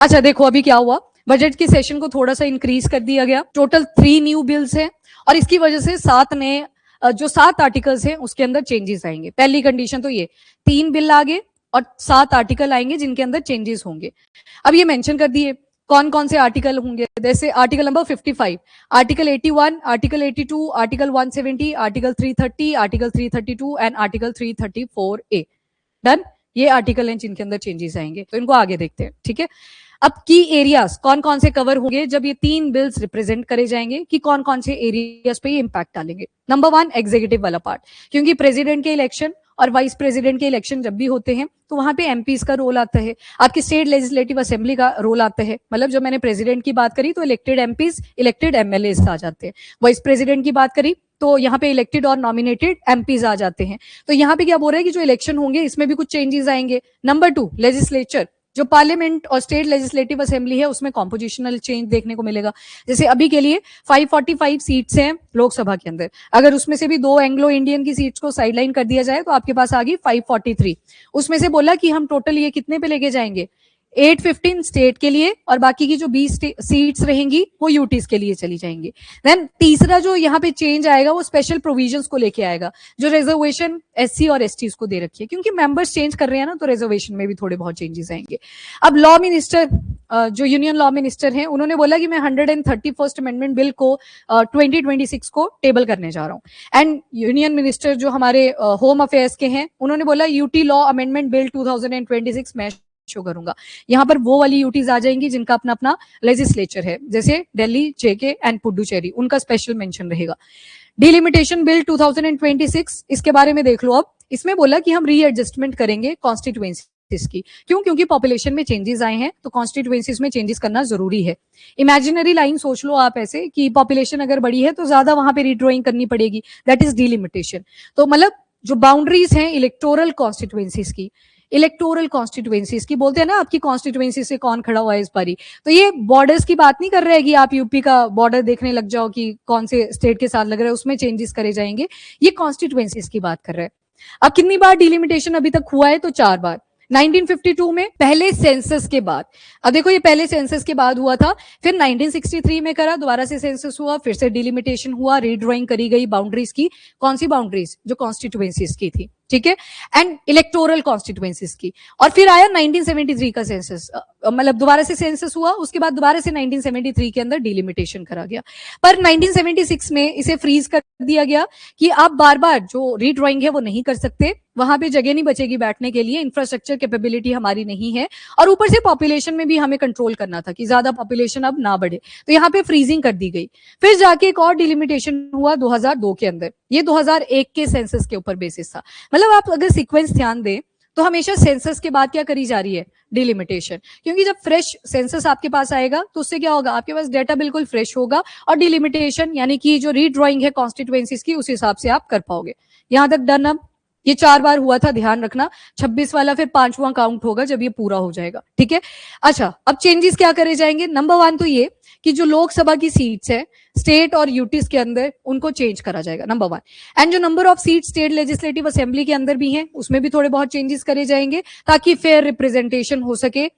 अच्छा देखो अभी क्या हुआ, बजट के सेशन को थोड़ा सा इंक्रीज कर दिया गया। टोटल 3 न्यू बिल्स हैं और इसकी वजह से 7 नए जो 7 आर्टिकल्स हैं उसके अंदर चेंजेस आएंगे। पहली कंडीशन तो ये 3 बिल आगे और 7 आर्टिकल आएंगे जिनके अंदर चेंजेस होंगे। अब ये मेंशन कर दिए कौन कौन से आर्टिकल होंगे, जैसे article number 55, article 81, article 82, article 170, article 330, article 332 and article 334A। Done, ये आर्टिकल हैं जिनके अंदर चेंजेस आएंगे, तो इनको आगे देखते हैं। ठीक है, अब की एरियाज कौन कौन से कवर होंगे जब ये 3 बिल्स रिप्रेजेंट करे जाएंगे कि कौन कौन से एरियाज पे ये इंपैक्ट डालेंगे। नंबर 1 एग्जीक्यूटिव वाला पार्ट, क्योंकि प्रेसिडेंट के इलेक्शन और वाइस प्रेसिडेंट के इलेक्शन जब भी होते हैं तो वहां पे एमपीज का रोल आता है, आपकी स्टेट लेजिस्लेटिव असेंबली का रोल आता है। मतलब जब मैंने प्रेसिडेंट की बात करी तो इलेक्टेड एमपीज, इलेक्टेड एमएलए आ जाते हैं। वाइस प्रेसिडेंट की बात करी तो यहाँ पे इलेक्टेड और नॉमिनेटेड एमपीज आ जाते हैं। तो यहाँ पे क्या बोल रहे हैं कि जो इलेक्शन होंगे इसमें भी कुछ चेंजेस आएंगे। नंबर 2 लेजिस्लेचर, जो पार्लियामेंट और स्टेट लेजिस्लेटिव असेंबली है उसमें कॉम्पोजिशनल चेंज देखने को मिलेगा। जैसे अभी के लिए 545 सीट्स हैं लोकसभा के अंदर, अगर उसमें से भी 2 एंग्लो इंडियन की सीट्स को साइडलाइन कर दिया जाए तो आपके पास आ गई 543। उसमें से बोला कि हम टोटल ये कितने पे लेके जाएंगे, 815 स्टेट के लिए और बाकी की जो 20 सीट्स रहेंगी वो यूटीज के लिए चली जाएंगी। देन तीसरा जो यहाँ पे चेंज आएगा वो स्पेशल प्रोविजंस को लेके आएगा, जो रिजर्वेशन एससी और एसटीज को दे रखी है, क्योंकि मेंबर्स चेंज कर रहे हैं ना तो रिजर्वेशन में भी थोड़े बहुत चेंजेस आएंगे। अब लॉ मिनिस्टर, जो यूनियन लॉ मिनिस्टर हैं, उन्होंने बोला कि मैं 131st अमेंडमेंट बिल को 2026 को टेबल करने जा रहा हूँ। एंड यूनियन मिनिस्टर जो हमारे होम अफेयर्स के हैं उन्होंने बोला यूटी लॉ अमेंडमेंट बिल 2026 में शो करूंगा। यहाँ पर वो वाली यूटीज आ जाएंगी जिनका अपना अपना लेजिस्लेचर है, जैसे दिल्ली, जेके एंड पुडुचेरी, उनका स्पेशल मेंशन रहेगा। डिलिमिटेशन बिल 2026, इसके बारे में देख लो। अब इसमें बोला कि हम रीएडजस्टमेंट करेंगे कॉन्स्टिट्यूएंसीज की, क्यों? क्योंकि पॉपुलेशन में चेंजेस आए हैं तो कॉन्स्टिट्यूएंसीज में चेंजेस करना जरूरी है। इमेजिनरी लाइन सोच लो आप ऐसे कि पॉपुलेशन अगर बढ़ी है तो ज्यादा वहां पे रीड्रॉइंग करनी पड़ेगी, दैट इज डिलिमिटेशन। तो मतलब जो बाउंड्रीज हैं इलेक्टोरल कॉन्स्टिट्यूएंसीज की, इलेक्टोरल कॉन्स्टिट्यूएंसीज की बोलते हैं ना, आपकी कॉन्स्टिट्यूएंसी से कौन खड़ा हुआ है इस बारी, तो ये बॉर्डर्स की बात नहीं कर रहे हैं कि आप यूपी का बॉर्डर देखने लग जाओ कि कौन से स्टेट के साथ लग रहा है, उसमें चेंजेस करे जाएंगे। ये कॉन्स्टिट्यूएंसीज की बात कर रहे हैं। अब कितनी बार डिलिमिटेशन अभी तक हुआ है, तो 4 बार। 1952 में पहले सेंसस के बाद, अब देखो ये पहले सेंसस के बाद हुआ था, फिर 1963 में करा, दोबारा से सेंसस हुआ, फिर से डिलिमिटेशन हुआ, रीड्रॉइंग करी गई बाउंड्रीज की। कौन सी बाउंड्रीज? जो कॉन्स्टिट्यूएंसीज की थी, ठीक है, एंड इलेक्टोरल कॉन्स्टिट्यूएंसीज की। और फिर आया 1973 का सेंसस, मतलब दोबारा से सेंसस हुआ, उसके बाद दोबारा से 1973 के अंदर डिलिमिटेशन करा गया। पर 1976 में इसे फ्रीज कर दिया गया कि आप बार बार जो रीड्रॉइंग है वो नहीं कर सकते, वहां पे जगह नहीं बचेगी बैठने के लिए, इंफ्रास्ट्रक्चर कैपेबिलिटी हमारी नहीं है, और ऊपर से पॉपुलेशन में भी हमें कंट्रोल करना था कि ज्यादा पॉपुलेशन अब ना बढ़े, तो यहाँ पे फ्रीजिंग कर दी गई। फिर जाके एक और डिलिमिटेशन हुआ 2002 के अंदर, ये 2001 के सेंसस के ऊपर बेसिस था। मतलब आप अगर सीक्वेंस ध्यान दें तो हमेशा सेंसस के बाद क्या करी जा रही है? डिलिमिटेशन, क्योंकि जब फ्रेश सेंसस आपके पास आएगा तो उससे क्या होगा, आपके पास डेटा बिल्कुल फ्रेश होगा और डिलिमिटेशन यानी कि जो रीड्रॉइंग है कॉन्स्टिट्यूएंसीज की उस हिसाब से आप कर पाओगे। यहां तक डन। अब ये 4 बार हुआ था, ध्यान रखना। 26 वाला फिर 5वां काउंट होगा जब ये पूरा हो जाएगा, ठीक है। अच्छा, अब चेंजेस क्या करे जाएंगे? नंबर 1 तो ये कि जो लोकसभा की सीट्स है स्टेट और यूटीज के अंदर, उनको चेंज करा जाएगा, नंबर 1। एंड जो number of seat state legislative assembly के अंदर भी हैं उसमें भी थोड़े बहुत चेंजेस करे जाएंगे ताकि फेयर रिप्रेजेंटेशन हो सके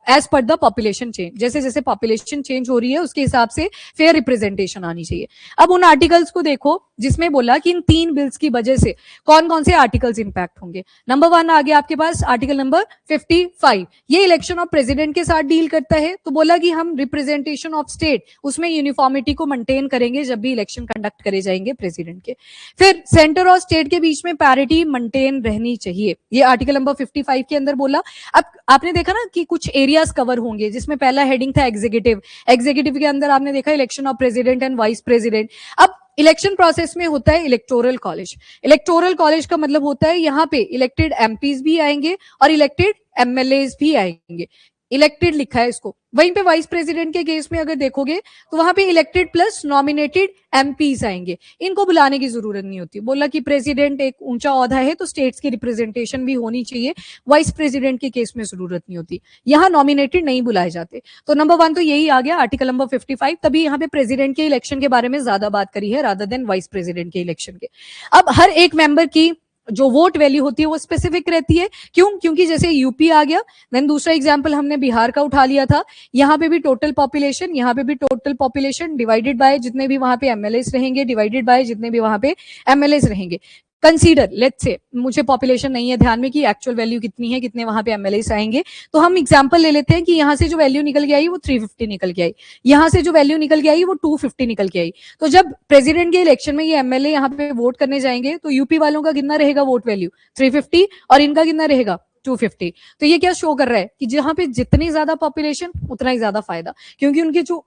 as per the population change. जैसे जैसे पॉपुलेशन चेंज हो रही है उसके हिसाब से फेयर रिप्रेजेंटेशन आनी चाहिए। अब उन आर्टिकल्स को देखो जिसमें बोला कि इन 3 बिल्स की वजह से कौन कौन से आर्टिकल्स इंपैक्ट होंगे। नंबर 1 आ गया आपके पास आर्टिकल नंबर 55, ये इलेक्शन ऑफ प्रेसिडेंट के साथ डील करता है। तो बोला कि हम रिप्रेजेंटेशन ऑफ स्टेट उसमें यूनिफॉर्मिटी को मेंटेन करेंगे जब भी इलेक्शन कंडक्ट करे जाएंगे प्रेसिडेंट के। फिर सेंटर और स्टेट के बीच में पैरिटी मेंटेन रहनी चाहिए, ये आर्टिकल नंबर 55 के अंदर बोला। अब आपने देखा ना कि कुछ एरियाज कवर होंगे, जिसमें पहला हेडिंग था एग्जीक्यूटिव, एग्जीक्यूटिव के अंदर आपने देखा election of president and vice president. अब इलेक्शन प्रोसेस में होता है इलेक्टोरल कॉलेज। इलेक्टोरल कॉलेज का मतलब होता है यहाँ पे इलेक्टेड एमपीज भी आएंगे और इलेक्टेड एमएलए भी आएंगे। इलेक्टेड लिखा है इसको। वहीं पे वाइस प्रेसिडेंट के केस में अगर देखोगे तो वहां पे इलेक्टेड प्लस नॉमिनेटेड एमपीज आएंगे। इनको बुलाने की जरूरत नहीं होती। बोला कि प्रेसिडेंट एक ऊंचा औहदा है तो स्टेट्स की रिप्रेजेंटेशन भी होनी चाहिए, वाइस प्रेसिडेंट के केस में जरूरत नहीं होती। यहाँ नॉमिनेटेड नहीं बुलाए जाते। तो नंबर 1 तो यही आ गया आर्टिकल नंबर 55। तभी यहाँ पे प्रेसिडेंट के इलेक्शन के बारे में ज्यादा बात करी है रादर देन वाइस प्रेसिडेंट के इलेक्शन के। अब हर एक मेंबर की जो वोट वैल्यू होती है वो स्पेसिफिक रहती है। क्यों? क्योंकि जैसे यूपी आ गया, देन दूसरा एग्जांपल हमने बिहार का उठा लिया था, यहाँ पे भी टोटल पॉपुलेशन, यहाँ पे भी टोटल पॉपुलेशन डिवाइडेड बाय जितने भी वहां पे एमएलएस रहेंगे, डिवाइडेड बाय जितने भी वहां पे एमएलएस रहेंगे। कंसीडर लेट्स से मुझे पॉपुलेशन नहीं है ध्यान में कि एक्चुअल वैल्यू कितनी है, कितने वहां पे एमएलएस आएंगे, तो हम एग्जांपल ले लेते हैं कि यहाँ से जो वैल्यू निकल के आई वो 350 निकल के आई, यहाँ से जो वैल्यू निकल के आई वो 250 निकल के आई। तो जब प्रेसिडेंट के इलेक्शन में ये एमएलए यहाँ पे वोट करने जाएंगे तो यूपी वालों का कितना रहेगा वोट वैल्यू 350 और इनका कितना रहेगा 250। तो ये क्या शो कर रहा है कि जहां पे जितनी ज्यादा पॉपुलेशन उतना ही ज्यादा फायदा, क्योंकि उनके जो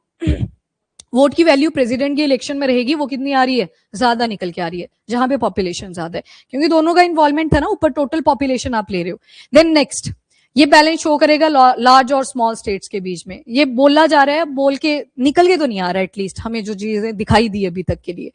वोट की वैल्यू प्रेसिडेंट के इलेक्शन में रहेगी वो कितनी आ रही है, ज्यादा निकल के आ रही है जहां पे पॉपुलेशन ज्यादा है, क्योंकि दोनों का इन्वॉल्वमेंट था ना, ऊपर टोटल पॉपुलेशन आप ले रहे हो। देन नेक्स्ट ये बैलेंस शो करेगा लार्ज और स्मॉल स्टेट्स के बीच में। ये बोला जा रहा है, बोल के निकल के तो नहीं आ रहा, एटलीस्ट हमें जो चीजें दिखाई दी अभी तक के लिए।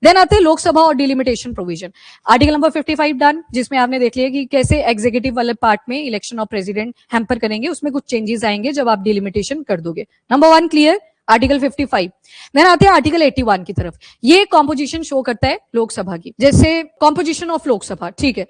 देन आते हैं लोकसभा और delimitation provision, article number 55 done, जिसमें आपने देख लिया कि कैसे एग्जीक्यूटिव वाले पार्ट में इलेक्शन ऑफ प्रेसिडेंट हैम्पर करेंगे, उसमें कुछ चेंजेस आएंगे जब आप डिलिमिटेशन कर दोगे। Number 1 clear, article 55। देन आते हैं आर्टिकल 81 की तरफ। ये कॉम्पोजिशन शो करता है लोकसभा की, जैसे कॉम्पोजिशन ऑफ लोकसभा, ठीक है।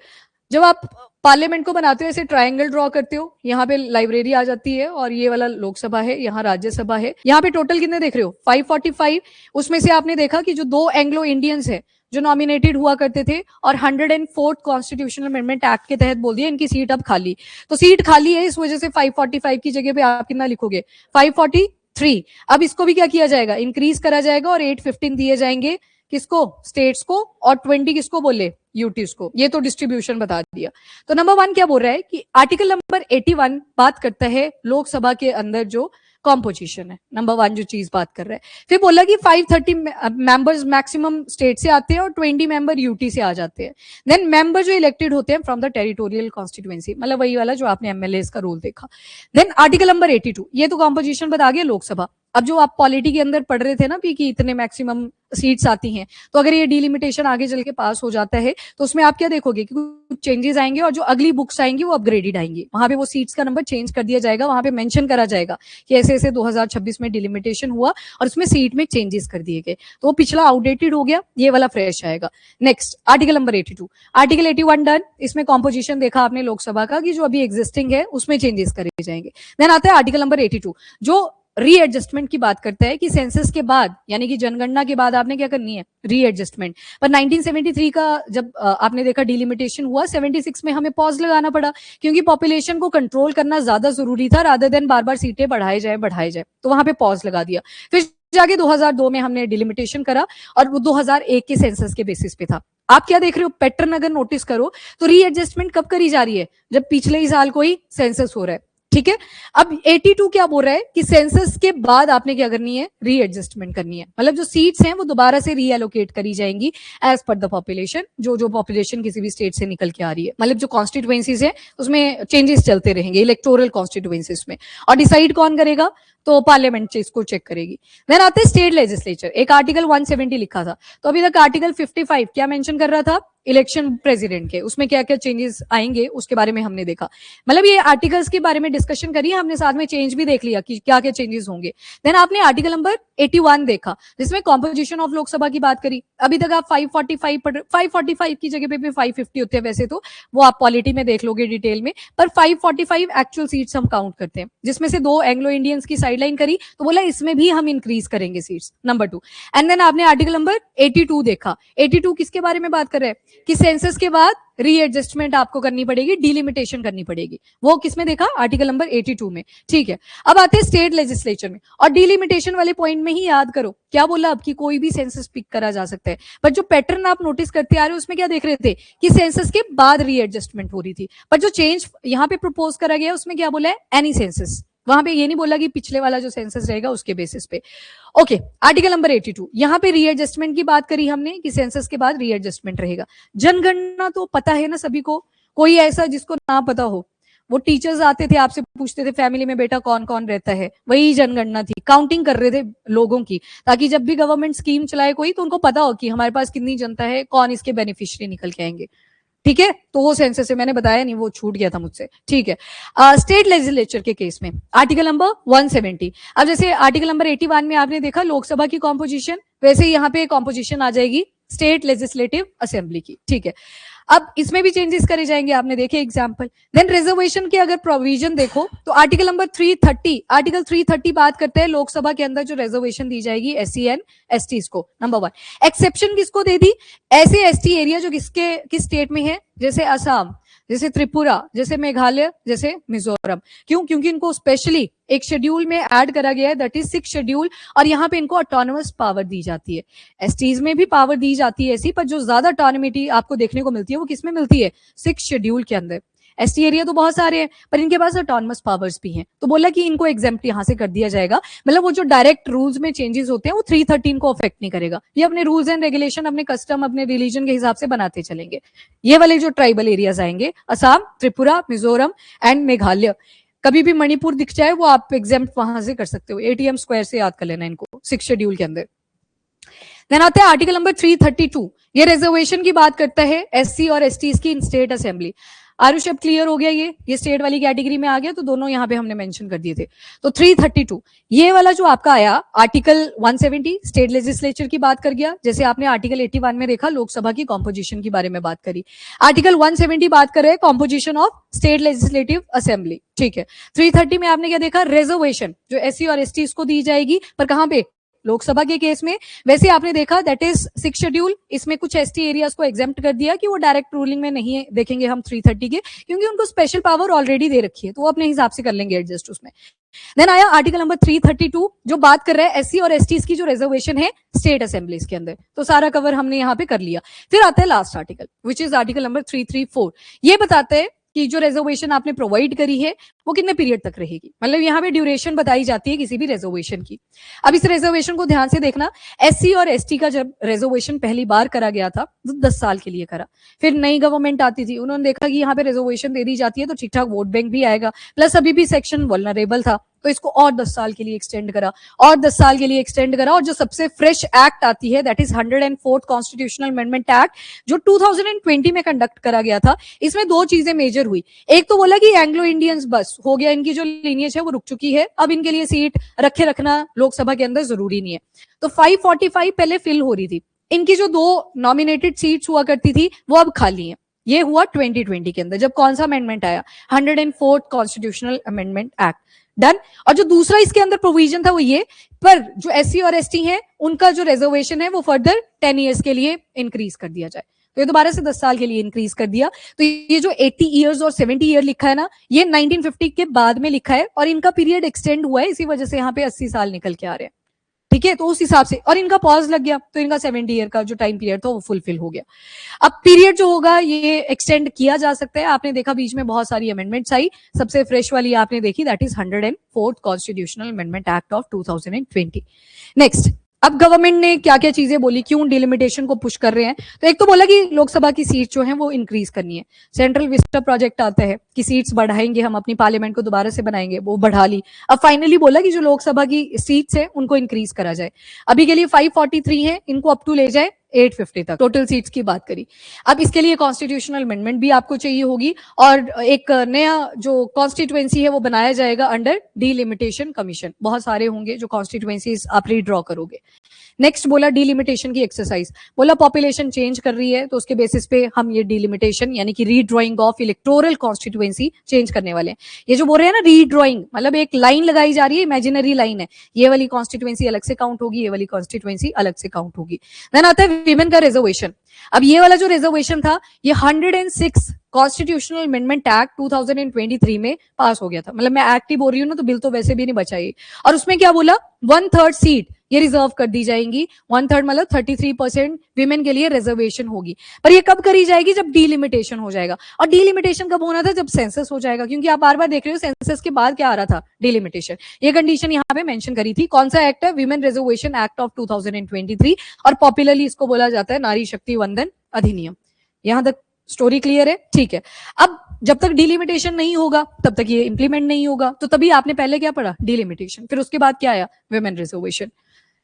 जब आप पार्लियामेंट को बनाते हो ऐसे ट्रायंगल ड्रॉ करते हो, यहाँ पे लाइब्रेरी आ जाती है और ये वाला लोकसभा है, यहाँ राज्यसभा है। यहाँ पे टोटल कितने देख रहे हो 545, उसमें से आपने देखा कि जो 2 एंग्लो इंडियंस है जो नॉमिनेटेड हुआ करते थे और 104th कॉन्स्टिट्यूशनल अमेंडमेंट एक्ट के तहत बोल दिया इनकी सीट अब खाली, तो सीट खाली है, इस वजह से 545 की जगह पे आप कितना लिखोगे 543। अब इसको भी क्या किया जाएगा, इंक्रीज करा जाएगा और 815 दिए जाएंगे किसको, स्टेट्स को, और 20 किसको बोले, यूटीज को। ये तो डिस्ट्रीब्यूशन बता दिया। तो नंबर 1 क्या बोल रहा है कि आर्टिकल नंबर 81 बात करता है लोकसभा के अंदर जो कॉम्पोजिशन है, नंबर 1 जो चीज बात कर रहा है। फिर बोला कि 530 मेंबर्स मैक्सिमम स्टेट से आते हैं और 20 मेंबर यूटी से आ जाते हैं। देन मेंबर जो इलेक्टेड होते हैं फ्रॉम द टेरिटोरियल कॉन्स्टिट्यूएंसी, मतलब वही वाला जो आपने एमएलए का रोल देखा। देन आर्टिकल नंबर 82, ये तो कॉम्पोजिशन बता गया लोकसभा। अब जो आप पॉलिटी के अंदर पढ़ रहे थे ना कि इतने मैक्सिमम सीट्स आती हैं, तो अगर ये डिलिमिटेशन आगे चल के पास हो जाता है तो उसमें आप क्या देखोगे कि कुछ चेंजेस आएंगे और जो अगली बुक्स आएंगी वो अपग्रेडेड आएंगी, वहां पे वो सीट्स का नंबर चेंज कर दिया जाएगा, वहां पे मेंशन करा जाएगा कि ऐसे ऐसे 2026 में डिलिमिटेशन हुआ और उसमें सीट में चेंजेस कर दिए गए, तो वो पिछला आउटडेटेड हो गया, ये वाला फ्रेश आएगा। Next article number 82, article 81 done, इसमें कॉम्पोजिशन देखा आपने लोकसभा का कि जो अभी एग्जिस्टिंग है उसमें चेंजेस करे जाएंगे। देन आता है आर्टिकल नंबर 82 जो रीएडजस्टमेंट की बात करता है कि सेंसस के बाद यानी कि जनगणना के बाद आपने क्या करनी है, रीएडजस्टमेंट। पर 1973 का जब आपने देखा डिलिमिटेशन हुआ, 76 में हमें पॉज लगाना पड़ा क्योंकि पॉपुलेशन को कंट्रोल करना ज्यादा जरूरी था रादर देन बार बार सीटें बढ़ाए जाए, तो वहां पे पॉज लगा दिया। फिर जाके 2002 में हमने डिलिमिटेशन करा और वो 2001 के सेंसस के बेसिस पे था। आप क्या देख रहे हो, पैटर्न अगर नोटिस करो तो रीएडजस्टमेंट कब करी जा रही है, जब पिछले ही साल कोई सेंसस हो रहा है, ठीक है। अब 82 क्या बोल रहा है कि सेंसस के बाद आपने क्या करनी है, रीएडजस्टमेंट करनी है, मतलब जो सीट्स हैं वो दोबारा से रीएलोकेट करी जाएंगी एज पर द पॉपुलेशन, जो पॉपुलेशन किसी भी स्टेट से निकल के आ रही है, मतलब जो कॉन्स्टिट्यूएंसीज है उसमें चेंजेस चलते रहेंगे इलेक्टोरल कॉन्स्टिट्यूएंसीज में, और डिसाइड कौन करेगा, तो पार्लियामेंट इसको चेक करेगी। देन आते हैं स्टेट लेजिस्लेचर, एक आर्टिकल 170 लिखा था, तो अभी तक आर्टिकल 55 क्या मेंशन कर रहा था, इलेक्शन प्रेसिडेंट के, उसमें क्या क्या चेंजेस आएंगे उसके बारे में हमने देखा, मतलब ये आर्टिकल्स के बारे में डिस्कशन करी, हमने साथ में चेंज भी देख लिया कि क्या क्या चेंजेस होंगे। देन आपने आर्टिकल नंबर 81 देखा जिसमें कॉम्पोजिशन ऑफ लोकसभा की बात करी। अभी तक आप 545 की जगह पे भी 550 होते हैं वैसे तो, वो आप पॉलिटी में देख लोगे डिटेल में, पर 545 एक्चुअल सीट्स हम काउंट करते हैं, जिसमें से 2 एंग्लो इंडियंस की साइडलाइन करी, तो बोला इसमें भी हम इंक्रीज करेंगे सीट्स, नंबर 2। एंड देन आपने आर्टिकल नंबर 82 देखा, 82 किसके बारे में बात कर रहे हैं कि सेंसस के बाद रीएडजस्टमेंट आपको करनी पड़ेगी, डिलिमिटेशन करनी पड़ेगी, वो किसमें देखा, आर्टिकल नंबर 82 में, ठीक है। अब आते हैं स्टेट लेजिस्लेचर में, और डिलिमिटेशन वाले पॉइंट में ही याद करो क्या बोला अब कि कोई भी सेंसस पिक करा जा सकता है, पर जो पैटर्न आप नोटिस करते आ रहे हो उसमें क्या देख रहे थे कि सेंसस के बाद रीएडजस्टमेंट हो रही थी, पर जो चेंज यहाँ पे प्रपोज करा गया उसमें क्या बोला है, एनी सेंसस, वहां पे ये नहीं बोला कि पिछले वाला जो सेंसस रहेगा उसके बेसिस पे। ओके, आर्टिकल नंबर 82 यहाँ पे रीएडजस्टमेंट की बात करी हमने कि सेंसस के बाद रीएडजस्टमेंट रहेगा। जनगणना तो पता है ना सभी को, कोई ऐसा जिसको ना पता हो, वो टीचर्स आते थे आपसे पूछते थे फैमिली में बेटा कौन कौन रहता है, वही जनगणना थी, काउंटिंग कर रहे थे लोगों की, ताकि जब भी गवर्नमेंट स्कीम चलाए कोई तो उनको पता हो कि हमारे पास कितनी जनता है, कौन इसके बेनिफिशियरी निकल के आएंगे, ठीक है। तो वो सेंसस से मैंने बताया नहीं, वो छूट गया था मुझसे, ठीक है। स्टेट लेजिस्लेचर के केस में आर्टिकल नंबर 170, अब जैसे आर्टिकल नंबर 81 में आपने देखा लोकसभा की कॉम्पोजिशन, वैसे यहाँ पे कॉम्पोजिशन आ जाएगी स्टेट लेजिस्लेटिव असेंबली की, ठीक है। अब इसमें भी चेंजेस करे जाएंगे, आपने देखे एग्जांपल। देन रिजर्वेशन के अगर प्रोविजन देखो तो आर्टिकल नंबर 330 बात करते हैं लोकसभा के अंदर जो रिजर्वेशन दी जाएगी SC एंड STs को। नंबर 1 एक्सेप्शन किसको दे दी, ऐसे ST एरिया जो किस स्टेट में है, जैसे असम, जैसे त्रिपुरा, जैसे मेघालय, जैसे मिजोरम। क्यों? क्योंकि इनको स्पेशली एक शेड्यूल में ऐड करा गया है, दैट इज 6 शेड्यूल, और यहाँ पे इनको ऑटोनोमस पावर दी जाती है। STs में भी पावर दी जाती है ऐसी, पर जो ज्यादा ऑटोनोमिटी आपको देखने को मिलती है वो किसमें मिलती है, 6 शेड्यूल के अंदर। ST एरिया तो बहुत सारे हैं, पर इनके पास ऑटोनोमस पावर्स भी हैं, तो बोला कि इनको एग्जेम्प्ट यहां से कर दिया जाएगा। मतलब वो जो डायरेक्ट रूल्स में चेंजेस होते हैं वो 313 को अफेक्ट नहीं करेगा। ये अपने रूल्स एंड रेगुलेशन, अपने कस्टम, अपने रिलीजन के हिसाब से बनाते चलेंगे। ये वाले जो ट्राइबल एरियाज आएंगे, असम, त्रिपुरा, मिजोरम एंड मेघालय, कभी भी मणिपुर दिख जाए वो आप एग्जेम्प्ट वहां से कर सकते हो। ATM स्क्वायर से याद कर लेना इनको 6 शेड्यूल के अंदर। देन आता है आर्टिकल नंबर 332, ये रिजर्वेशन की बात करता है SC और STs की इन स्टेट असेंबली। आरुष अब क्लियर हो गया, ये स्टेट वाली कैटेगरी में आ गया, तो दोनों यहाँ पे हमने मेंशन कर दिए थे। तो 332 ये वाला जो आपका आया, आर्टिकल 170 स्टेट लेजिस्लेचर की बात कर गया, जैसे आपने आर्टिकल 81 में देखा लोकसभा की कॉम्पोजिशन के बारे में बात करी। आर्टिकल 170 बात कर रहे हैं composition of state legislative assembly, ठीक है। 330 में आपने क्या देखा, रिजर्वेशन जो SC और STs को दी जाएगी, पर कहां पे, लोकसभा के केस में। वैसे आपने देखा दैट इज 6 शेड्यूल, इसमें कुछ ST एरियाज को एग्जेम्प्ट कर दिया कि वो डायरेक्ट रूलिंग में नहीं है, देखेंगे हम 330 के, क्योंकि उनको स्पेशल पावर ऑलरेडी दे रखी है, तो वो अपने हिसाब से कर लेंगे एडजस्ट उसमें। देन आया आर्टिकल नंबर 332 जो बात कर रहा है SC और STs की जो रिजर्वेशन है स्टेट असेंबलीज के अंदर, तो सारा कवर हमने यहाँ पे कर लिया। फिर आता है last article which is article number 334, ये बताते हैं कि जो रिजर्वेशन आपने प्रोवाइड करी है वो कितने पीरियड तक रहेगी, मतलब यहाँ पे ड्यूरेशन बताई जाती है किसी भी रिजर्वेशन की। अब इस रिजर्वेशन को ध्यान से देखना, SC और ST का जब रिजर्वेशन पहली बार करा गया था तो 10 साल के लिए करा। फिर नई गवर्नमेंट आती थी, उन्होंने देखा कि यहाँ पे रिजर्वेशन दे दी जाती है तो ठीक ठाक वोट बैंक भी आएगा, प्लस अभी भी सेक्शन वल्नरेबल था, तो इसको और 10 साल के लिए एक्सटेंड करा, और 10 साल के लिए एक्सटेंड करा। और जो सबसे फ्रेश एक्ट आती है that is 104th constitutional amendment act जो 2020 में कंडक्ट करा गया था। इसमें 2 चीजें मेजर हुई, एक तो बोला कि एंग्लो इंडियंस बस हो गया, इनकी जो लीनियज है वो रुक चुकी है, अब इनके लिए सीट रखना लोकसभा के अंदर जरूरी नहीं है। तो 545 पहले फिल हो रही थी, इनकी जो 2 नॉमिनेटेड सीट्स हुआ करती थी वो अब खाली है। ये हुआ 2020 के अंदर, जब कौन सा अमेंडमेंट आया, 104th constitutional amendment act, done. और जो दूसरा इसके अंदर प्रोविजन था वो ये, पर जो SC और ST है उनका जो रिजर्वेशन है वो फर्दर 10 ईयर्स के लिए इंक्रीज कर दिया जाए, तो ये दोबारा से 10 साल के लिए इंक्रीज कर दिया। तो ये जो 80 ईयर्स और 70 ईयर लिखा है ना, ये 1950 के बाद में लिखा है, और इनका पीरियड एक्सटेंड हुआ है, इसी वजह से यहाँ पे 80 साल निकल के आ रहे हैं, ठीक है। तो उस हिसाब से, और इनका पॉज लग गया तो इनका 70 ईयर का जो टाइम पीरियड था वो फुलफिल हो गया। अब पीरियड जो होगा ये एक्सटेंड किया जा सकता है। आपने देखा बीच में बहुत सारी अमेंडमेंट्स आई, सबसे फ्रेश वाली आपने देखी that is 104th constitutional amendment act of 2020। Next, अब गवर्नमेंट ने क्या क्या चीजें बोली, क्यों डिलिमिटेशन को पुश कर रहे हैं, तो एक तो बोला कि लोकसभा की सीट जो है वो इंक्रीज करनी है। सेंट्रल विस्टा प्रोजेक्ट आता है कि सीट्स बढ़ाएंगे हम, अपनी पार्लियामेंट को दोबारा से बनाएंगे, वो बढ़ा ली। अब फाइनली बोला कि जो लोकसभा की सीट्स है उनको इंक्रीज करा जाए। अभी के लिए 543 है, इनको अप टू ले जाए 850 तक, टोटल सीट्स की बात करी। अब इसके लिए कॉन्स्टिट्यूशनल अमेंडमेंट भी आपको चाहिए होगी, और एक नया जो कॉन्स्टिट्यूएंसी है वो बनाया जाएगा अंडर डिलिमिटेशन कमीशन। बहुत सारे होंगे जो कॉन्स्टिट्यूएंसीज आप रीड्रॉ करोगे। नेक्स्ट बोला डिलिमिटेशन की एक्सरसाइज, बोला पॉपुलेशन चेंज कर रही है तो उसके बेसिस पे हम ये डिलिमिटेशन यानी कि redrawing of electoral constituency change करने वाले हैं। ये जो बोल रहे हैं ना रीड्रॉइंग, मतलब एक लाइन लगाई जा रही है, इमेजिनरी लाइन है, ये वाली कॉन्स्टिट्यूएंसी अलग से काउंट होगी, ये वाली कॉन्स्टिट्यूएंसी अलग से काउंट होगी। देन आता है विमेन का रिजर्वेशन। अब ये वाला जो रिजर्वेशन था ये 106 कॉन्स्टिट्यूशनल अमेंडमेंट एक्ट 2023 में पास हो गया था, मतलब मैं एक्ट ही बोल रही हूँ ना, तो बिल तो वैसे भी नहीं बचाई। और उसमें क्या बोला, 1/3 सीट ये रिजर्व कर दी जाएंगी, 1/3 मतलब 33% विमेन के लिए रिजर्वेशन होगी। पर ये कब करी जाएगी, जब डिलिमिटेशन हो जाएगा। और डिलिमिटेशन कब होना था, जब सेंसस हो जाएगा, क्योंकि आप बार बार देख रहे हो सेंसस के बाद क्या आ रहा था, डिलिमिटेशन। ये कंडीशन यहाँ पे मेंशन करी थी। कौन सा एक्ट है, विमेन रिजर्वेशन एक्ट ऑफ 2023, और पॉपुलरली इसको बोला जाता है नारी शक्ति वंदन अधिनियम। यहां तक स्टोरी क्लियर है, ठीक है। अब जब तक डिलिमिटेशन नहीं होगा तब तक ये इंप्लीमेंट नहीं होगा, तो तभी आपने पहले क्या पढ़ा, डिलिमिटेशन, फिर उसके बाद क्या आया, विमेन रिजर्वेशन।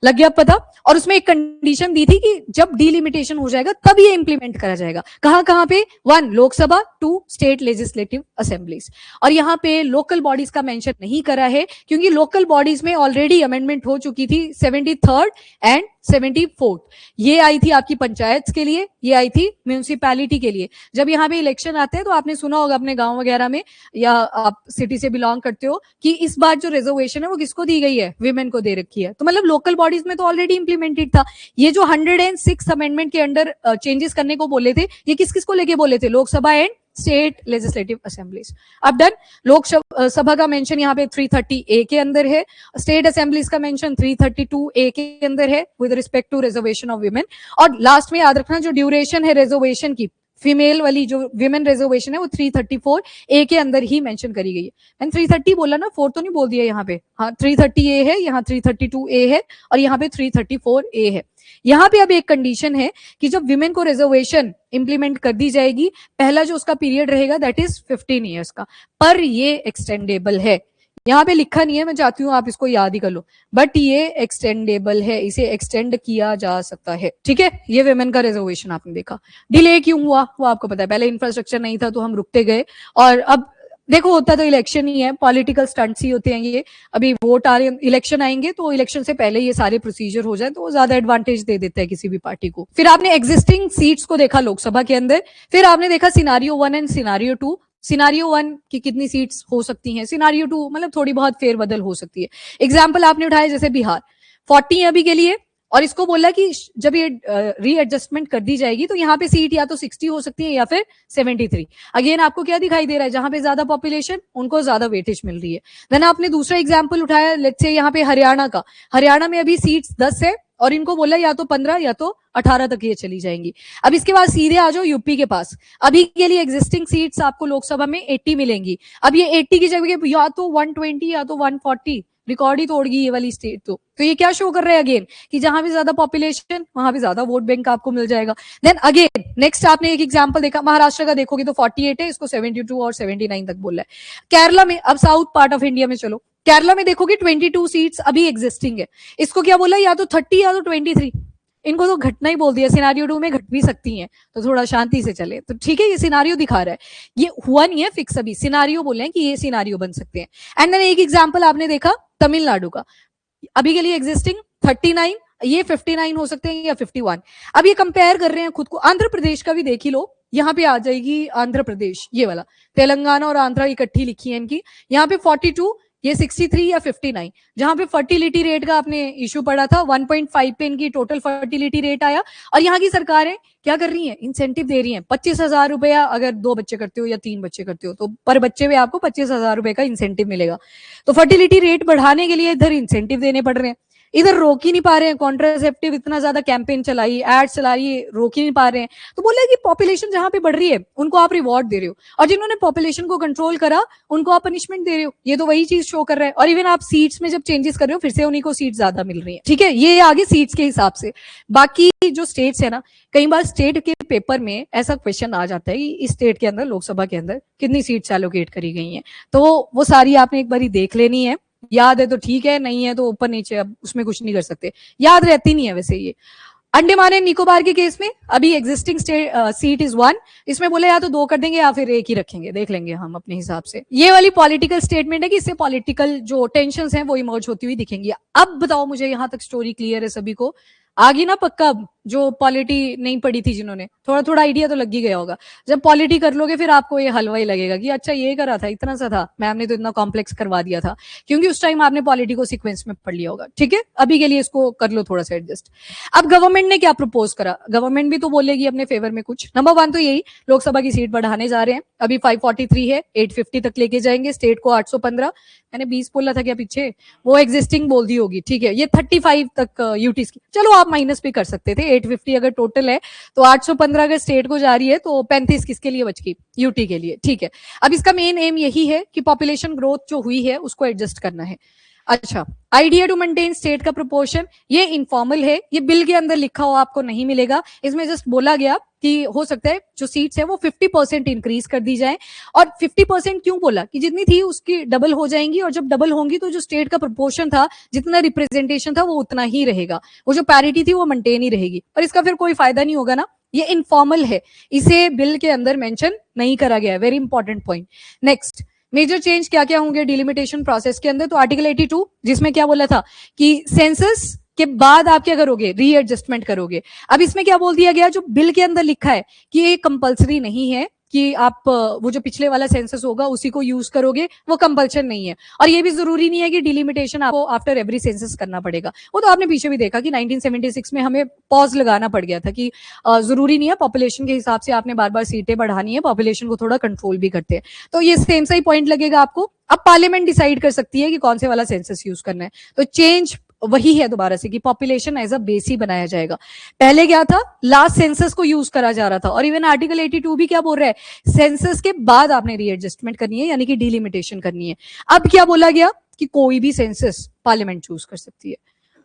लग गया पता। और उसमें एक कंडीशन दी थी कि जब डिलिमिटेशन हो जाएगा तब ये इंप्लीमेंट करा जाएगा। कहां पे, 1 लोकसभा, 2 स्टेट लेजिस्लेटिव असेंबलीज। और यहाँ पे लोकल बॉडीज का मेंशन नहीं करा है, क्योंकि लोकल बॉडीज में ऑलरेडी अमेंडमेंट हो चुकी थी 73rd एंड 74th। ये आई थी आपकी पंचायत के लिए, ये आई थी म्यूनिसिपैलिटी के लिए। जब यहाँ पे इलेक्शन आते हैं तो आपने सुना होगा अपने गांव वगैरह में, या आप सिटी से बिलोंग करते हो, कि इस बार जो रिजर्वेशन है वो किसको दी गई है, विमेन को दे रखी है। तो मतलब लोकल बॉडीज में तो ऑलरेडी इंप्लीमेंटेड था। ये जो 106 अमेंडमेंट के अंडर चेंजेस करने को बोले थे, ये किस किस को लेके बोले थे, Lok Sabha and state legislative assemblies. अब डन, लोकसभा का मेंशन यहाँ पे 330A के अंदर है, स्टेट असेंबलीज का मेंशन 332A के अंदर है with respect to reservation of women. और लास्ट में याद रखना, जो ड्यूरेशन है रिजर्वेशन की, फीमेल वाली जो विमेन रिजर्वेशन है वो 334A के अंदर ही मेंशन करी गई है। मैंने 330 बोला ना, 4 तो नहीं बोल दिया यहाँ पे। हाँ, 330A है, यहाँ 332A है और यहाँ पे 334A है। यहाँ पे अब एक कंडीशन है कि जब विमेन को रिजर्वेशन इंप्लीमेंट कर दी जाएगी, पहला जो उसका पीरियड रहेगा दैट इज 15 ईयर्स का, पर ये एक्सटेंडेबल है। यहाँ पे लिखा नहीं है, मैं चाहती हूँ आप इसको याद ही कर लो, बट ये एक्सटेंडेबल है, इसे एक्सटेंड किया जा सकता है। ठीक है, ये विमेन का रिजर्वेशन आपने देखा। डिले क्यों हुआ वो आपको पता है, पहले इंफ्रास्ट्रक्चर नहीं था तो हम रुकते गए, और अब देखो होता तो इलेक्शन ही है, पॉलिटिकल स्टंट्स ही होते हैं ये। अभी वोट आ रहे, इलेक्शन आएंगे तो इलेक्शन से पहले ये सारे प्रोसीजर हो जाए तो वो ज्यादा एडवांटेज दे देता है किसी भी पार्टी को। फिर आपने एग्जिस्टिंग सीट्स को देखा लोकसभा के अंदर, फिर आपने देखा सिनारियो 1 एंड सिनारियो 2। सिनारियो 1 की कितनी सीट्स हो सकती हैं, सिनारियो 2 मतलब थोड़ी बहुत फेरबदल हो सकती है। एग्जाम्पल आपने उठाया जैसे बिहार 40 अभी के लिए, और इसको बोला कि जब ये रीएडजस्टमेंट कर दी जाएगी तो यहाँ पे सीट या तो 60 हो सकती है या फिर 73। अगेन आपको क्या दिखाई दे रहा है, जहां पे ज्यादा पॉपुलेशन उनको ज्यादा वेटेज मिल रही है। देन आपने दूसरा एग्जांपल उठाया, लेट्स से यहाँ पे हरियाणा का, हरियाणा में अभी सीट्स 10 है और इनको बोला या तो 15 या तो 18 तक ये चली जाएंगी। अब इसके बाद सीधे आ जाओ यूपी के पास, अभी के लिए एग्जिस्टिंग सीट्स आपको लोकसभा में 80 मिलेंगी। अब ये 80 की जगह या तो 120 या तो 140, रिकॉर्ड ही तोड़ गई ये वाली स्टेट। तो ये क्या शो कर रहा है अगेन, कि जहां भी ज्यादा पॉपुलेशन वहां भी ज्यादा वोट बैंक आपको मिल जाएगा। देन अगेन नेक्स्ट आपने एक एग्जांपल देखा, महाराष्ट्र का देखोगे तो 48 है, इसको 72 और 79 तक बोला है। केरला में, अब साउथ पार्ट ऑफ इंडिया में चलो, केरला में देखोगे 22 सीट्स अभी एग्जिस्टिंग है, इसको क्या बोला, या तो 30 या तो 23। इनको तो घटना ही बोल दिया, सिनारियो 2 में घट भी सकती हैं, तो थोड़ा शांति से चले। तो ठीक है, ये सिनारियो दिखा रहा है, ये हुआ नहीं है फिक्स, अभी सिनारियो बोले हैं कि ये सिनारियो बन सकते हैं। एंड देन एक एग्जांपल आपने देखा तमिलनाडु का, अभी के लिए एग्जिस्टिंग 39, ये 59 हो सकते हैं या 51। अब ये कंपेयर कर रहे हैं खुद को, आंध्र प्रदेश का भी देख ही लो, यहाँ पे आ जाएगी आंध्र प्रदेश, ये वाला तेलंगाना और आंध्रा इकट्ठी लिखी है इनकी, यहाँ पे 42, ये 63 या 59। जहां पे फर्टिलिटी रेट का आपने इशू पड़ा था, 1.5 पे इनकी टोटल फर्टिलिटी रेट आया, और यहाँ की सरकारें क्या कर रही हैं, इंसेंटिव दे रही हैं। 25,000 रुपया अगर 2 बच्चे करते हो या 3 बच्चे करते हो तो पर बच्चे में आपको 25,000 रुपए का इंसेंटिव मिलेगा। तो फर्टिलिटी रेट बढ़ाने के लिए इधर इंसेंटिव देने पड़ रहे हैं, इधर रोक ही नहीं पा रहे हैं। कॉन्ट्रासेप्टिव इतना ज्यादा कैंपेन चलाई, एड चलाई, रोक ही नहीं पा रहे हैं। तो बोले कि पॉपुलेशन जहां पे बढ़ रही है उनको आप रिवॉर्ड दे रहे हो, और जिन्होंने पॉपुलेशन को कंट्रोल करा उनको आप पनिशमेंट दे रहे हो। ये तो वही चीज शो कर रहा है। और इवन आप सीट्स में जब चेंजेस कर रहे हो, फिर से उन्हीं को सीट ज्यादा मिल रही है। ठीक है, ये आगे सीट्स के हिसाब से। बाकी जो स्टेट्स है ना, कई बार स्टेट के पेपर में ऐसा क्वेश्चन आ जाता है कि इस स्टेट के अंदर, लोकसभा के अंदर कितनी सीट्स एलोकेट करी गई हैं, तो वो सारी आपने एक बार देख लेनी है। याद है तो ठीक है, नहीं है तो ऊपर नीचे, अब उसमें कुछ नहीं कर सकते, याद रहती नहीं है वैसे ये। अंडमान एंड निकोबार के केस में अभी एग्जिस्टिंग सीट इज 1, इसमें बोले या तो 2 कर देंगे या फिर 1 ही रखेंगे, देख लेंगे हम अपने हिसाब से। ये वाली पॉलिटिकल स्टेटमेंट है कि इससे पॉलिटिकल जो टेंशंस हैं वो इमर्ज होती हुई दिखेंगी। अब बताओ मुझे, यहां तक स्टोरी क्लियर है सभी को? आगे ना पक्का, जो पॉलिटी नहीं पढ़ी थी जिन्होंने, थोड़ा थोड़ा आइडिया तो लग ही गया होगा। जब पॉलिटी कर लोगे फिर आपको ये हलवा ही लगेगा कि अच्छा ये करा था, इतना सा था, मैम ने तो इतना कॉम्प्लेक्स करवा दिया था, क्योंकि उस टाइम आपने पॉलिटी को सीक्वेंस में पढ़ लिया होगा। ठीक है, अभी के लिए इसको कर लो थोड़ा सा एडजस्ट। अब गवर्नमेंट ने क्या प्रपोज करा, गवर्नमेंट भी तो बोलेगी अपने फेवर में कुछ। नंबर 1 तो यही, लोकसभा की सीट बढ़ाने जा रहे हैं, अभी 543 है, 850 तक लेके जाएंगे, स्टेट को 815, मैंने 20 बोला था क्या पीछे, वो एग्जिस्टिंग बोल दी होगी। ठीक है, ये 35 तक यूटीज की, चलो आप माइनस भी कर सकते थे। 850 अगर टोटल है तो 815 अगर स्टेट को जा रही है तो 35 किसके लिए बच गई, यूटी के लिए। ठीक है, अब इसका मेन एम यही है कि पॉपुलेशन ग्रोथ जो हुई है उसको एडजस्ट करना है। अच्छा, आइडिया टू मेंटेन स्टेट का प्रोपोर्शन, ये इनफॉर्मल है, ये बिल के अंदर लिखा हुआ आपको नहीं मिलेगा। इसमें जस्ट बोला गया कि हो सकता है जो सीट्स है वो 50% इंक्रीज कर दी जाए। और 50% क्यों बोला, कि जितनी थी उसकी डबल हो जाएंगी, और जब डबल होंगी तो जो स्टेट का प्रोपोर्शन था, जितना रिप्रेजेंटेशन था वो उतना ही रहेगा, वो जो पैरिटी थी वो मेंटेन ही रहेगी। और इसका फिर कोई फायदा नहीं होगा ना, ये इनफॉर्मल है, इसे बिल के अंदर मेंशन नहीं करा गया है। Very important point. Next, major change क्या क्या होंगे डिलिमिटेशन प्रोसेस के अंदर, तो आर्टिकल 82 जिसमें क्या बोला था कि सेंसस के बाद आप क्या करोगे, रीएडजस्टमेंट करोगे। अब इसमें क्या बोल दिया गया, जो बिल के अंदर लिखा है कि ये कंपलसरी नहीं है कि आप वो जो पिछले वाला सेंसस होगा उसी को यूज करोगे, वो कंपल्शन नहीं है। और ये भी जरूरी नहीं है कि डिलिमिटेशन आपको आफ्टर एवरी सेंसस करना पड़ेगा। वो तो आपने पीछे भी देखा कि 1976 में हमें पॉज लगाना पड़ गया था कि जरूरी नहीं है, पॉपुलेशन के हिसाब से आपने बार बार सीटें बढ़ानी है, पॉपुलेशन को थोड़ा कंट्रोल भी करते हैं। तो ये सेम सा ही पॉइंट लगेगा आपको। अब पार्लियामेंट डिसाइड कर सकती है कि कौन से वाला सेंसस यूज करना है। तो चेंज वही है दोबारा से कि पॉपुलेशन एज अ बेस ही बनाया जाएगा। पहले क्या था, लास्ट सेंसस को यूज करा जा रहा था। और इवन आर्टिकल 82 भी क्या बोल रहा है, सेंसस के बाद आपने रीएडजस्टमेंट करनी है, यानी कि डिलिमिटेशन करनी है। अब क्या बोला गया कि कोई भी सेंसस पार्लियामेंट चूज कर सकती है।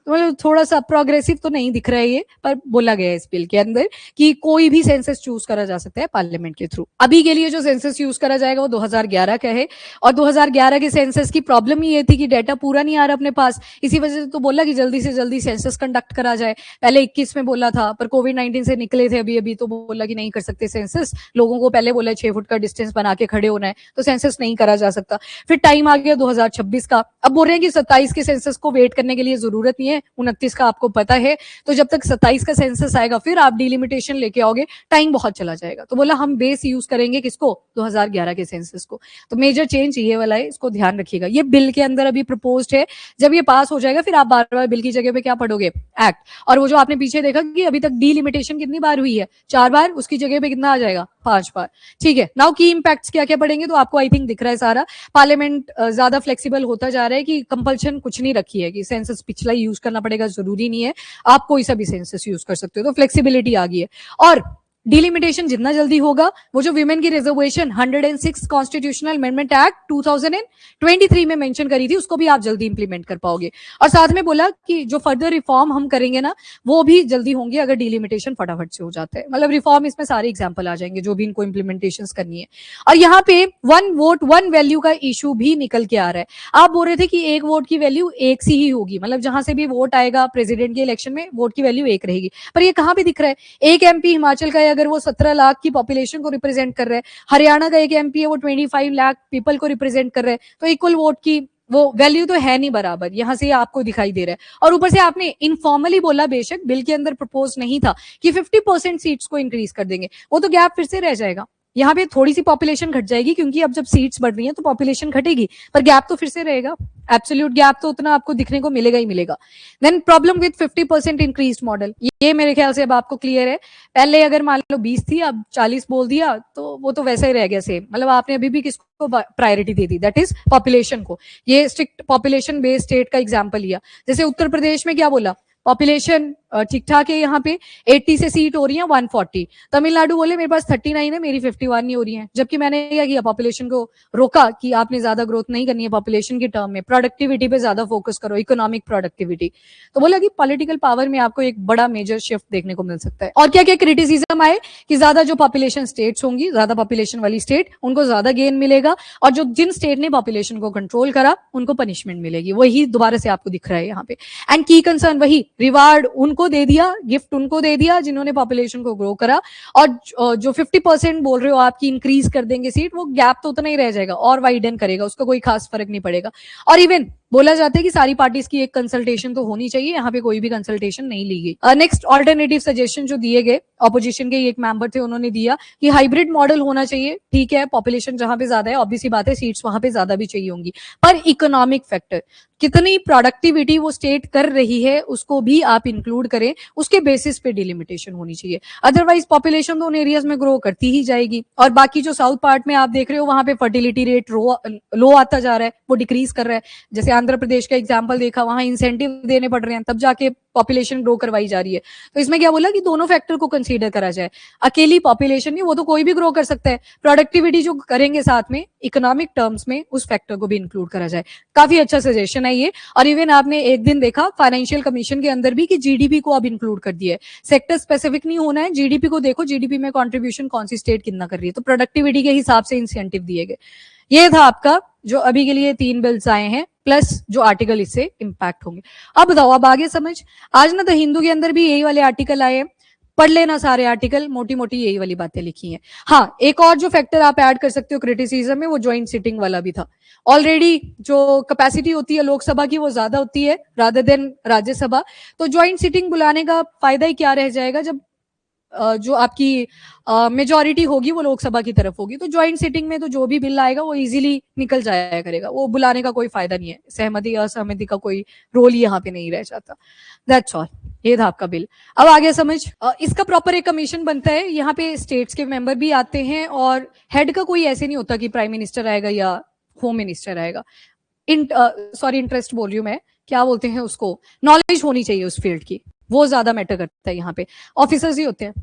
तो मतलब थोड़ा सा प्रोग्रेसिव तो नहीं दिख रहा है ये, पर बोला गया है इस बिल के अंदर कि कोई भी सेंसस चूज करा जा सकता है पार्लियामेंट के थ्रू। अभी के लिए जो सेंसस यूज करा जाएगा वो 2011 का है। और 2011 के सेंसस की प्रॉब्लम ही ये थी कि डेटा पूरा नहीं आ रहा अपने पास। इसी वजह से तो बोला कि जल्दी से जल्दी सेंसस कंडक्ट करा जाए। पहले 21 में बोला था, पर कोविड-19 से निकले थे अभी तो बोला कि नहीं कर सकते सेंसस। लोगों को पहले बोला 6 फुट का डिस्टेंस बना के खड़े होना है, तो सेंसस नहीं करा जा सकता। फिर टाइम आ गया 2026 का। अब बोल रहे हैं कि 27 के सेंसस को वेट करने के लिए जरूरत नहीं है, 29 का आपको पता है। तो जब तक 27 का सेंसस आएगा फिर आप डिलिमिटेशन लेके आओगे, टाइम बहुत चला जाएगा। तो बोला हम बेस यूज करेंगे किसको, 2011 के सेंसस को। तो मेजर चेंज ये वाला है, इसको ध्यान रखिएगा। ये बिल के अंदर अभी प्रपोज्ड है। जब ये पास हो जाएगा फिर आप बार बार बिल की जगह पे क्या पढ़ोगे, एक्ट। और वो जो आपने पीछे देखा कि अभी तक डिलिमिटेशन कितनी बार हुई है, 4 बार, उसकी जगह पे कितना आ जाएगा, 5 बार। ठीक है, नाउ की इंपैक्ट्स क्या क्या पड़ेंगे, तो आपको आई थिंक दिख रहा है सारा। पार्लियामेंट ज्यादा फ्लेक्सिबल होता जा रहा है कि कंपल्शन कुछ नहीं रखी है कि सेंसस पिछला यूज करना पड़ेगा, जरूरी नहीं है, आप कोई सा भी सेंसस यूज कर सकते हो। तो फ्लेक्सिबिलिटी आ गई है। और डिलिमिटेशन जितना जल्दी होगा, वो जो विमेन की रिजर्वेशन 106 कॉन्स्टिट्यूशनल अमेंडमेंट एक्ट 2023 में मेंशन करी थी, उसको भी आप जल्दी इंप्लीमेंट कर पाओगे। और साथ में बोला कि जो फर्दर रिफॉर्म हम करेंगे ना, वो भी जल्दी होंगे अगर डिलिमिटेशन फटाफट से हो जाता है। मतलब रिफॉर्म इसमें सारे एग्जाम्पल आ जाएंगे जो भी इनको इंप्लीमेंटेशन करनी है। और यहाँ पे 1 वोट 1 वैल्यू का इशू भी निकल के आ रहा है। आप बोल रहे थे कि 1 वोट की वैल्यू एक सी ही होगी, मतलब जहां से भी वोट आएगा प्रेसिडेंट के इलेक्शन में वोट की वैल्यू एक रहेगी। पर ये कहां पे दिख रहा है, एक एमपी हिमाचल का अगर वो 17 लाख की पॉपुलेशन को रिप्रेजेंट कर रहा है, हरियाणा का एक एमपी है वो 25 लाख पीपल को रिप्रेजेंट कर रहा है, तो इक्वल वोट की वो वैल्यू तो है नहीं बराबर, यहां से आपको दिखाई दे रहा है। और ऊपर से आपने इनफॉर्मली बोला, बेशक बिल के अंदर प्रपोज नहीं था, कि 50% सीट्स को इंक्रीज कर देंगे, वो तो गैप फिर से रह जाएगा। यहाँ पे थोड़ी सी पॉपुलेशन घट जाएगी क्योंकि अब जब सीट्स बढ़ रही हैं तो पॉपुलेशन घटेगी, पर गैप तो फिर से रहेगा। एब्सोल्यूट गैप तो उतना आपको दिखने को मिलेगा ही मिलेगा। Then problem with 50% increase model, ये मेरे ख्याल से अब आपको क्लियर है। पहले अगर मान लो 20 थी, अब 40 बोल दिया, तो वो तो वैसा ही रह गया सेम। मतलब आपने अभी भी किसको priority they the, that is population को। ये स्ट्रिक्ट पॉपुलेशन बेस्ड स्टेट का एग्जाम्पल लिया। जैसे उत्तर प्रदेश में क्या बोला, पॉपुलेशन ठीक ठाक है, यहाँ पे 80 से सीट हो रही है 140। तमिलनाडु बोले मेरे पास 39 है, मेरी 51 नहीं हो रही है। जबकि मैंने क्या किया, पॉपुलेशन को रोका कि आपने ज्यादा ग्रोथ नहीं करनी है पॉपुलेशन के टर्म में, प्रोडक्टिविटी पे ज्यादा फोकस करो, इकोनॉमिक प्रोडक्टिविटी। तो बोला कि पॉलिटिकल पावर में आपको एक बड़ा मेजर शिफ्ट देखने को मिल सकता है। और क्या क्या क्रिटिसिज्म आए कि ज्यादा जो पॉपुलेशन स्टेट्स होंगी, ज्यादा पॉपुलेशन वाली स्टेट, उनको ज्यादा गेन मिलेगा, और जो जिन स्टेट ने पॉपुलेशन को कंट्रोल करा उनको पनिशमेंट मिलेगी। वही दोबारा से आपको दिख रहा है यहाँ पे। एंड की कंसर्न वही, रिवार्ड उनको दे दिया, गिफ्ट उनको दे दिया जिन्होंने पॉपुलेशन को ग्रो करा। और जो 50% बोल रहे हो आपकी इंक्रीज कर देंगे सीट, वो गैप तो उतना ही रह जाएगा और वाइडन करेगा, उसका कोई खास फर्क नहीं पड़ेगा। और इवन बोला जाता है कि सारी पार्टीज की एक कंसल्टेशन तो होनी चाहिए, यहाँ पे कोई भी कंसल्टेशन नहीं ली गई। नेक्स्ट ऑल्टरनेटिव सजेशन जो दिए गए, ऑपोजिशन के एक मेंबर थे उन्होंने दिया कि हाइब्रिड मॉडल होना चाहिए। ठीक है, पॉपुलेशन जहां पे ज्यादा है ऑब्वियसली बात है सीट्स वहां पे ज्यादा भी चाहिए होंगी, पर इकोनॉमिक फैक्टर, कितनी प्रोडक्टिविटी वो स्टेट कर रही है उसको भी आप इंक्लूड करें, उसके बेसिस पे डिलिमिटेशन होनी चाहिए। अदरवाइज पॉपुलेशन तो उन एरियाज में ग्रो करती ही जाएगी। और बाकी जो साउथ पार्ट में आप देख रहे हो वहां पे फर्टिलिटी रेट लो आता जा रहा है, वो डिक्रीज कर रहा है। जैसे आंध्र प्रदेश का एग्जाम्पल देखा, वहां इंसेंटिव देने पड़ रहे हैं तब जाके पॉपुलेशन ग्रो करवाई जा रही है। तो इसमें क्या बोला कि दोनों फैक्टर को कंसीडर करा जाए, अकेली पॉपुलेशन नहीं, वो तो कोई भी ग्रो कर सकता है, प्रोडक्टिविटी जो करेंगे साथ में इकोनॉमिक टर्म्स में उस फैक्टर को भी इंक्लूड करा जाए। काफी अच्छा सजेशन है ये। और इवन आपने एक दिन देखा फाइनेंशियल कमीशन के अंदर भी कि जीडीपी को अब इंक्लूड कर दिया है, सेक्टर स्पेसिफिक नहीं होना है, जीडीपी को देखो, जीडीपी में कंट्रीब्यूशन कौन सी स्टेट कितना कर रही है, तो प्रोडक्टिविटी के हिसाब से इंसेंटिव दिए गए। ये था आपका जो अभी के लिए 3 बिल्स आए हैं, प्लस जो आर्टिकल इससे इंपैक्ट होंगे। अब बताओ, अब आगे समझ। आज ना द हिंदू के अंदर भी यही वाले आर्टिकल आए हैं, पढ़ लेना सारे आर्टिकल, मोटी मोटी यही वाली बातें लिखी हैं। हाँ, एक और जो फैक्टर आप ऐड कर सकते हो क्रिटिसिज्म में, वो ज्वाइंट सिटिंग वाला भी था। ऑलरेडी जो कैपेसिटी होती है लोकसभा की वो ज्यादा होती है रादर देन राज्यसभा, तो ज्वाइंट सिटिंग बुलाने का फायदा ही क्या रह जाएगा जब जो आपकी मेजॉरिटी होगी वो लोकसभा की तरफ होगी, तो ज्वाइंट सिटिंग में तो जो भी बिल आएगा वो इजीली निकल जाया करेगा, वो बुलाने का कोई फायदा नहीं है, सहमति असहमति का कोई रोल यहाँ पे नहीं रह जाता। दैट्स ऑल, ये था आपका बिल। अब आ गया समझ। इसका प्रॉपर एक कमीशन बनता है, यहाँ पे स्टेट्स के मेंबर भी आते हैं और हेड का कोई ऐसे नहीं होता कि प्राइम मिनिस्टर आएगा या होम मिनिस्टर आएगा। सॉरी इंटरेस्ट बोल रही हूँ मैं, क्या बोलते हैं उसको, नॉलेज होनी चाहिए उस फील्ड की, वो ज्यादा मैटर करता है यहाँ पे, ऑफिसर्स ही होते हैं।